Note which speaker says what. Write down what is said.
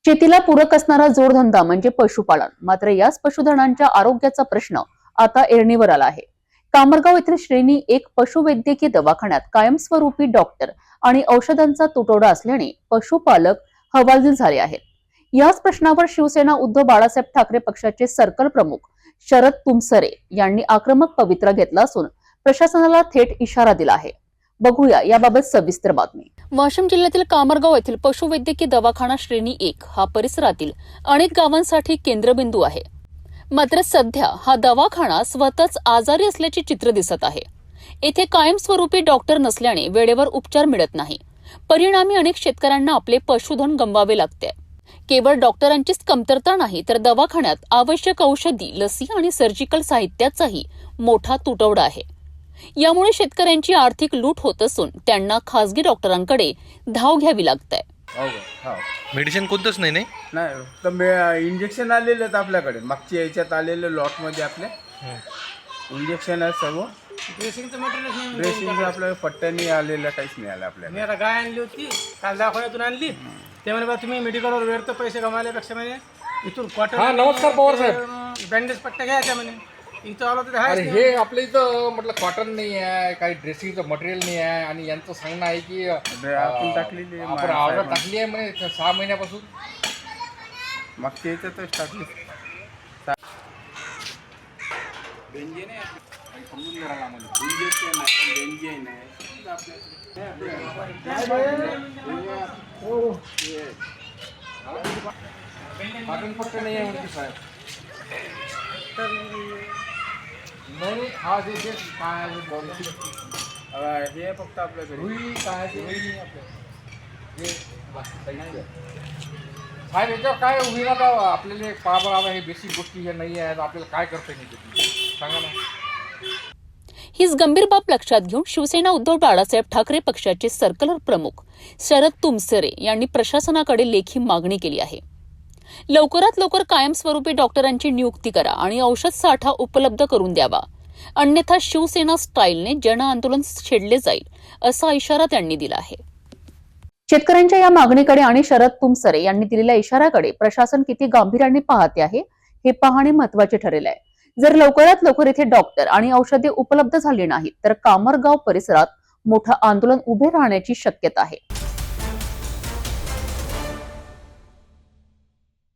Speaker 1: शेतीला पूरक असणारा जोडधंदा म्हणजे पशुपालन. मात्र याच पशुधनांच्या आरोग्याचा प्रश्न आता ऐरणीवर आला आहे. कामरगाव येथील श्रेणी 1 पशुवैद्यकीय दवाखान्यात कायमस्वरूपी डॉक्टर आणि औषधांचा तुटवडा असल्याने पशुपालक हवालदिल झाले आहेत. याच प्रश्नावर शिवसेना उद्धव बाळासाहेब ठाकरे पक्षाचे सर्कल प्रमुख शरद तुमसरे यांनी आक्रमक पवित्रा घेतला असून प्रशासनाला थेट इशारा दिला आहे. बघूया याबाबत सविस्तर बातमी. वाशिम जिल्ह्यातील कामरगाव येथील पशुवैद्यकीय दवाखाना श्रेणी 1 हा परिसरातील अनेक गावांसाठी केंद्रबिंदू आहे. मात्र सध्या हा दवाखाना स्वतःच आजारी असल्याचे चित्र दिसत आहे. येथे कायमस्वरूपी डॉक्टर नसल्याने वेळेवर उपचार मिळत नाही. परिणामी अनेक शेतकऱ्यांना आपले पशुधन गमवावे लागते. केवळ डॉक्टरांचीच कमतरता नाही तर दवाखान्यात आवश्यक औषधी, लसी आणि सर्जिकल साहित्याचाही मोठा तुटवडा आहे. यामुळे शेतकऱ्यांची आर्थिक लूट होत असून त्यांना खासगी डॉक्टरांकडे धाव घ्यावी लागते.
Speaker 2: मेडिसिन कोणतंच नाही
Speaker 3: नाही तर इंजेक्शन आलेले आहेत आपल्याकडे. मागच्या याच्यात आलेले लॉटमध्ये आपले इंजेक्शन आहे सर्व.
Speaker 4: ड्रेसिंगचं मटेरियलच नाही.
Speaker 3: ड्रेसिंग आपल्याला पट्ट्यानी आलेलं काहीच नाही आलं आपल्याला.
Speaker 4: मी आता गाय आणली होती काल दवाखान्यातून आणली. ते म्हणे बा तुम्ही मेडिकलवर व्यर्थ पैसे कमावल्यापेक्षा म्हणे इथून क्वार्टर.
Speaker 5: हा, नमस्कार पवार साहेब.
Speaker 4: बँडेज पट्ट्या घ्यायच्या म्हणे. इथं आलं तर
Speaker 5: अरे हे आपल्या इथं म्हटलं कॉटन नाही आहे, काही ड्रेसिंगचं मटेरियल नाही आहे आणि यांचं सांगणं आहे की
Speaker 3: आपण टाकलेली आहे,
Speaker 5: आपण ऑर्डर टाकली आहे म्हणे 6 महिन्यापासून.
Speaker 3: मागच्या याच्यातच टाकली.
Speaker 5: कॉटन पट्टे नाही आहे म्हणते साहेब. नाही हा जे जे काय आहे
Speaker 3: हे फक्त आपल्याकडे
Speaker 5: रुई काय ते रुई नाही आपल्या हे साहेब याच्यावर काय होईल आता आपल्याला पाहा हे बेसिक गोष्टी हे नाही आहेत. आपल्याला काय करता येईल सांगा ना.
Speaker 1: हीच गंभीर बाब लक्षात घेऊन शिवसेना उद्धव बाळासाहेब ठाकरे पक्षाचे सर्कल प्रमुख शरद तुमसरे यांनी प्रशासनाकडे लेखी मागणी केली आहे. लवकरात लवकर कायमस्वरूपी डॉक्टरांची नियुक्ती करा आणि औषध साठा उपलब्ध करून द्यावा. अन्यथा शिवसेना स्टाईलने जन आंदोलन छेडले जाईल असा इशारा त्यांनी दिला आहे. शेतकऱ्यांच्या या मागणीकडे आणि शरद तुमसरे यांनी दिलेल्या इशाऱ्याकडे प्रशासन किती गांभीर्याने पाहते आहे हे पाहणे महत्वाचे ठरेल आहे. जर लवकरात लवकर येथे डॉक्टर आणि औषधे उपलब्ध झाली नाहीत तर कामरगाव परिसरात मोठं आंदोलन उभे राहण्याची शक्यता आहे.